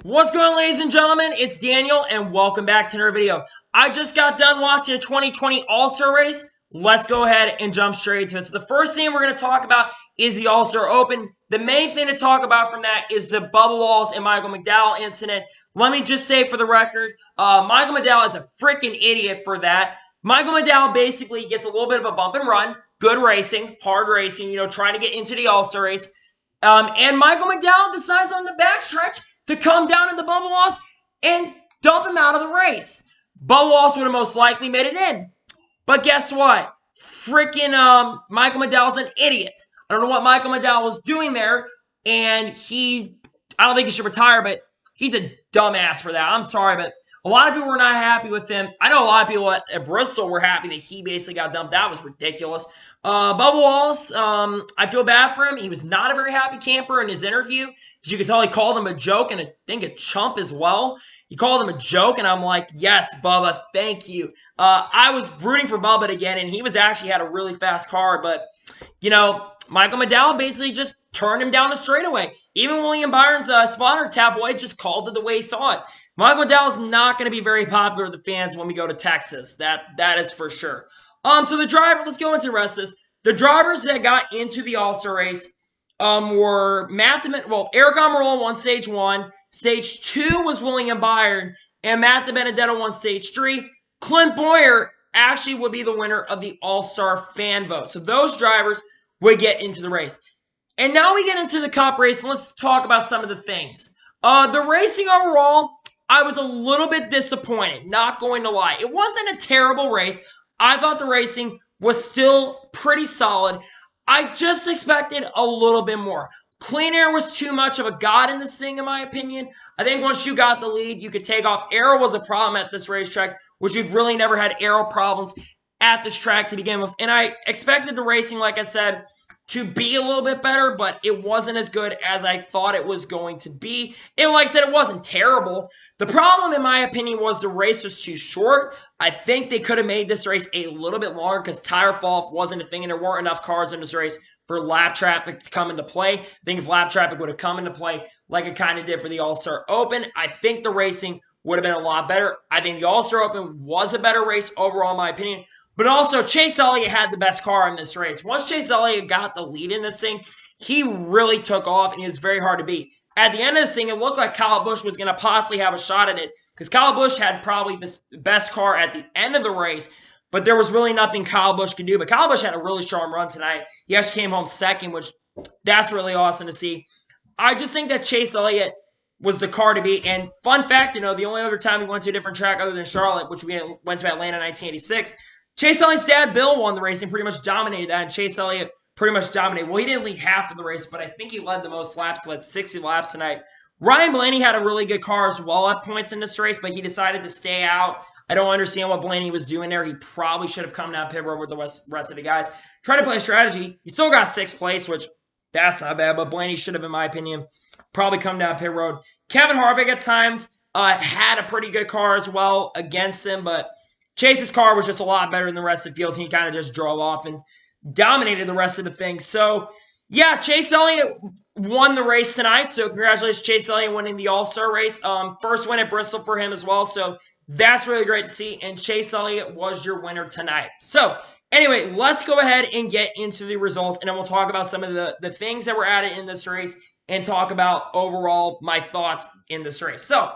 What's going on, ladies and gentlemen? It's Daniel, and welcome back to another video. I just got done watching the 2020 All-Star race. Let's go ahead and jump straight into it. So the first thing we're going to talk about is the All-Star Open. The main thing to talk about from that is the Bubba Wallace and Michael McDowell incident. Let me just say for the record, Michael McDowell is a freaking idiot for that. Michael McDowell basically gets a little bit of a bump and run. Good racing, hard racing, trying to get into the All-Star race. And Michael McDowell decides on the backstretch to come down in the Bubba Wallace and dump him out of the race. Bubba Wallace would have most likely made it in. But guess what? Freaking Michael McDowell's an idiot. I don't know what Michael McDowell was doing there, and I don't think he should retire, but he's a dumbass for that. I'm sorry, but a lot of people were not happy with him. I know a lot of people at Bristol were happy that he basically got dumped. That was ridiculous. Bubba Wallace, I feel bad for him. He was not a very happy camper in his interview, because you could tell he called him a joke and I think a chump as well. He called him a joke, and I'm like, yes, Bubba, thank you. I was rooting for Bubba again, and he was actually had a really fast car, but, Michael McDowell basically just turned him down the straightaway. Even William Byron's spotter tabloid just called it the way he saw it. Michael McDowell is not going to be very popular with the fans when we go to Texas. That is for sure. So the driver, let's go into the rest of this. The drivers that got into the All-Star race were Eric Almirola won Stage 1. Stage 2 was William Byron, and Matt DiBenedetto won Stage 3. Clint Boyer actually would be the winner of the All-Star fan vote. So those drivers would get into the race. And now we get into the Cup race, and let's talk about some of the things. The racing overall, I was a little bit disappointed, not going to lie. It wasn't a terrible race. I thought the racing was still pretty solid. I just expected a little bit more. Clean air was too much of a god in this thing, in my opinion. I think once you got the lead, you could take off. Aero was a problem at this racetrack, which we've really never had aero problems at this track to begin with. And I expected the racing, like I said, to be a little bit better, but it wasn't as good as I thought it was going to be. And like I said, it wasn't terrible. The problem, in my opinion, was the race was too short. I think they could have made this race a little bit longer because tire fall off wasn't a thing, and there weren't enough cars in this race for lap traffic to come into play. I think if lap traffic would have come into play like it kind of did for the All-Star Open, I think the racing would have been a lot better. I think the All-Star Open was a better race overall, in my opinion. But also, Chase Elliott had the best car in this race. Once Chase Elliott got the lead in this thing, he really took off, and he was very hard to beat. At the end of this thing, it looked like Kyle Busch was going to possibly have a shot at it, because Kyle Busch had probably the best car at the end of the race, but there was really nothing Kyle Busch could do. But Kyle Busch had a really strong run tonight. He actually came home second, which that's really awesome to see. I just think that Chase Elliott was the car to beat. And fun fact, the only other time we went to a different track other than Charlotte, which we went to Atlanta in 1986, Chase Elliott's dad, Bill, won the race and pretty much dominated that, and Chase Elliott pretty much dominated. Well, he didn't lead half of the race, but I think he led the most laps. He led 60 laps tonight. Ryan Blaney had a really good car as well at points in this race, but he decided to stay out. I don't understand what Blaney was doing there. He probably should have come down pit road with the rest of the guys. Try to play a strategy. He still got 6th place, which that's not bad, but Blaney should have, in my opinion, probably come down pit road. Kevin Harvick at times had a pretty good car as well against him, but Chase's car was just a lot better than the rest of the fields. He kind of just drove off and dominated the rest of the thing. So, yeah, Chase Elliott won the race tonight. So, congratulations, Chase Elliott winning the All-Star race. First win at Bristol for him as well. So, that's really great to see. And Chase Elliott was your winner tonight. So, anyway, let's go ahead and get into the results. And then we'll talk about some of the things that were added in this race and talk about overall my thoughts in this race. So,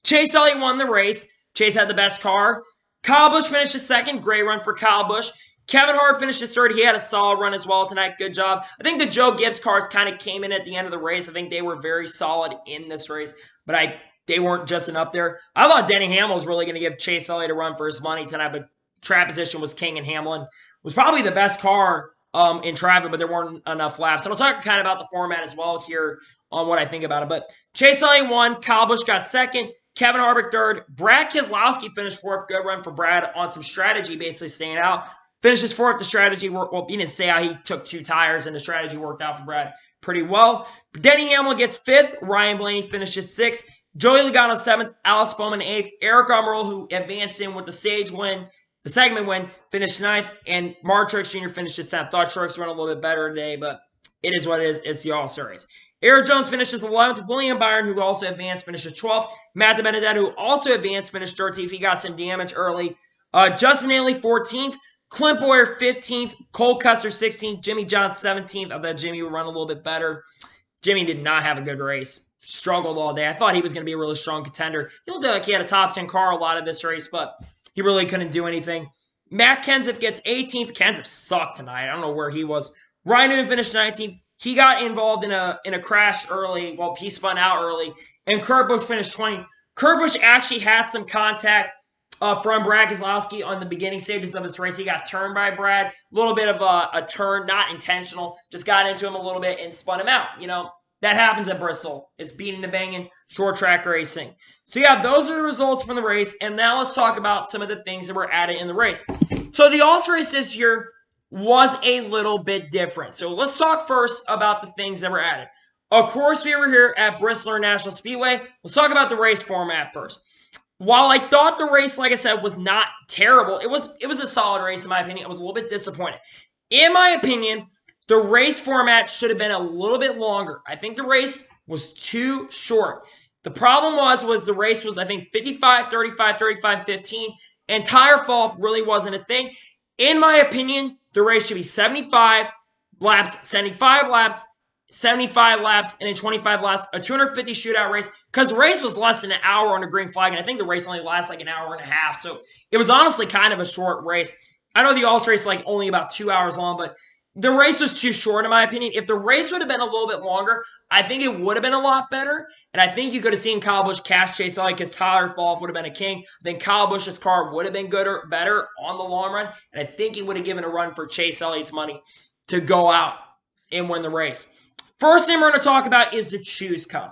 Chase Elliott won the race. Chase had the best car. Kyle Busch finished his second. Great run for Kyle Busch. Kevin Hart finished his third. He had a solid run as well tonight. Good job. I think the Joe Gibbs cars kind of came in at the end of the race. I think they were very solid in this race, but they weren't just enough there. I thought Denny Hamlin was really going to give Chase Elliott a run for his money tonight, but track position was king, and Hamlin was probably the best car in traffic, but there weren't enough laps. And I'll talk kind of about the format as well here on what I think about it. But Chase Elliott won. Kyle Busch got second. Kevin Harvick third. Brad Keselowski finished fourth. Good run for Brad on some strategy, basically staying out. Finishes fourth. The strategy worked. Well, he didn't say how he took 2 tires, and the strategy worked out for Brad pretty well. Denny Hamlin gets 5th. Ryan Blaney finishes 6th. Joey Logano 7th. Alex Bowman 8th. Eric Almirola, who advanced in with the stage win, the segment win, finished 9th. And Mark Truex Jr. finished 7th. Thought Truex run a little bit better today, but it is what it is. It's the All-Star race. Aaron Jones finishes 11th. William Byron, who also advanced, finishes 12th. Matt Benedetto, who also advanced, finished 13th. He got some damage early. Justin Haley, 14th. Clint Boyer, 15th. Cole Custer, 16th. Jimmy John, 17th. I thought Jimmy would run a little bit better. Jimmy did not have a good race. Struggled all day. I thought he was going to be a really strong contender. He looked like he had a top 10 car a lot of this race, but he really couldn't do anything. Matt Kenseth gets 18th. Kenseth sucked tonight. I don't know where he was. Ryan Newman finished 19th. He got involved in a crash early. Well, he spun out early. And Kurt Busch finished 20th. Kurt Busch actually had some contact from Brad Keselowski on the beginning stages of his race. He got turned by Brad. A little bit of a turn, not intentional. Just got into him a little bit and spun him out. You know, that happens at Bristol. It's beating the banging, short track racing. So yeah, those are the results from the race. And now let's talk about some of the things that were added in the race. So the All-Star race this year was a little bit different. So let's talk first about the things that were added. Of course, we were here at Bristol International Speedway. Let's talk about the race format first. While I thought the race, like I said, was not terrible, it was a solid race in my opinion. I was a little bit disappointed. In my opinion, the race format should have been a little bit longer. I think the race was too short. The problem was the race was, I think, 55, 35, 35, 15, and tire fall off really wasn't a thing. In my opinion, the race should be 75 laps, 75 laps, 75 laps, and then 25 laps, a 250 shootout race, because the race was less than an hour on the green flag, and I think the race only lasts like an hour and a half, so it was honestly kind of a short race. I know the All-Star race is like only about 2 hours long, but the race was too short in my opinion. If the race would have been a little bit longer, I think it would have been a lot better, and I think you could have seen Kyle Busch cash Chase Elliott because Tyler Falk would have been a king. Then Kyle Busch's car would have been better on the long run, and I think he would have given a run for Chase Elliott's money to go out and win the race. First thing we're going to talk about is the choose cone.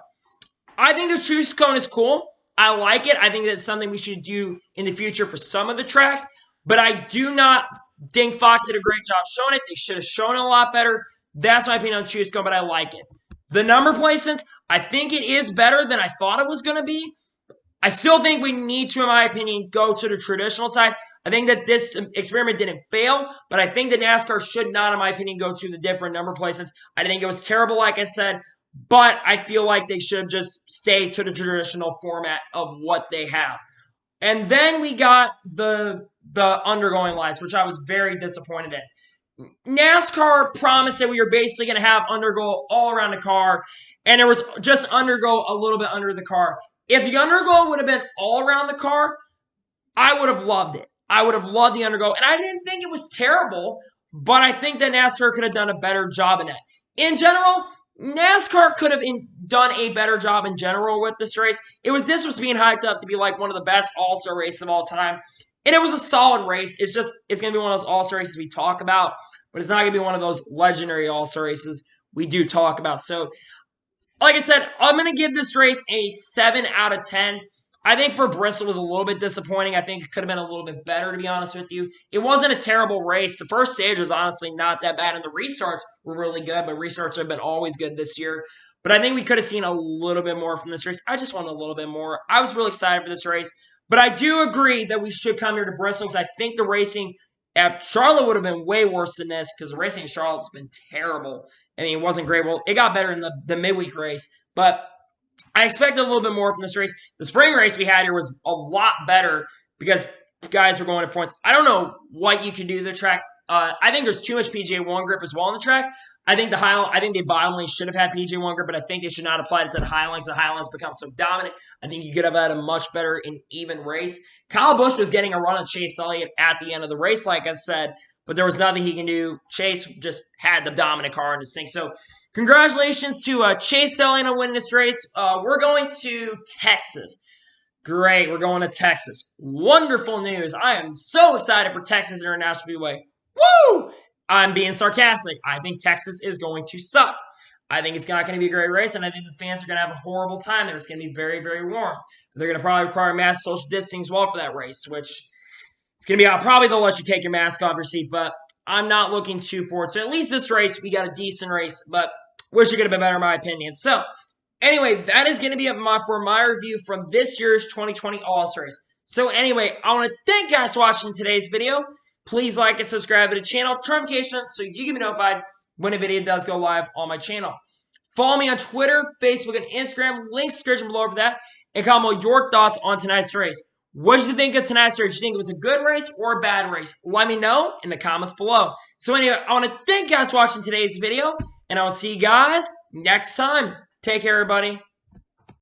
I think the choose cone is cool. I like it. I think that's something we should do in the future for some of the tracks, but I do not think Fox did a great job showing it. They should have shown it a lot better. That's my opinion on choose cone, but I like it. The number placements, I think it is better than I thought it was going to be. I still think we need to, in my opinion, go to the traditional side. I think that this experiment didn't fail, but I think that NASCAR should not, in my opinion, go to the different number placements. I think it was terrible, like I said, but I feel like they should just stay to the traditional format of what they have. And then we got the undergoing lights, which I was very disappointed in. NASCAR promised that we were basically going to have undergo all around the car, and there was just undergo a little bit under the car. If the undergo would have been all around the car, I would have loved it. I would have loved the undergo, and I didn't think it was terrible, but I think that NASCAR could have done a better job in that. In general, NASCAR could have done a better job in general with this race. This was being hyped up to be like one of the best All-Star races of all time, and it was a solid race. It's going to be one of those All-Star races we talk about, but it's not going to be one of those legendary All-Star races we do talk about. So, like I said, I'm going to give this race a 7 out of 10. I think for Bristol was a little bit disappointing. I think it could have been a little bit better, to be honest with you. It wasn't a terrible race. The first stage was honestly not that bad, and the restarts were really good, but restarts have been always good this year. But I think we could have seen a little bit more from this race. I just wanted a little bit more. I was really excited for this race, but I do agree that we should come here to Bristol because I think the racing at Charlotte would have been way worse than this because the racing in Charlotte has been terrible. I mean, it wasn't great. Well, it got better in the midweek race, but I expected a little bit more from this race. The spring race we had here was a lot better because guys were going to points. I don't know what you can do to the track. I think there's too much PJ1 grip as well on the track. I think they bottomly should have had PJ1 grip, but I think they should not apply it to the Highlands. The Highlands become so dominant. I think you could have had a much better and even race. Kyle Busch was getting a run on Chase Elliott at the end of the race, like I said, but there was nothing he can do. Chase just had the dominant car in his thing. So congratulations to Chase Elliott on winning this race. We're going to Texas. Great, we're going to Texas. Wonderful news. I am so excited for Texas International Speedway. Woo! I'm being sarcastic. I think Texas is going to suck. I think it's not going to be a great race, and I think the fans are going to have a horrible time there. It's going to be very, very warm. They're going to probably require mass social distancing as well for that race, which it's going to be probably they'll let you take your mask off your seat, but I'm not looking too forward. So at least this race, we got a decent race, but wish it could have been better in my opinion. So anyway, that is going to be for my review from this year's 2020 All-Star Race. So anyway, I want to thank you guys for watching today's video. Please like and subscribe to the channel, turn notifications so you can be notified when a video does go live on my channel. Follow me on Twitter, Facebook, and Instagram. Links description below for that. And comment your thoughts on tonight's race. What did you think of tonight's race? Did you think it was a good race or a bad race? Let me know in the comments below. So anyway, I want to thank you guys for watching today's video, and I will see you guys next time. Take care, everybody.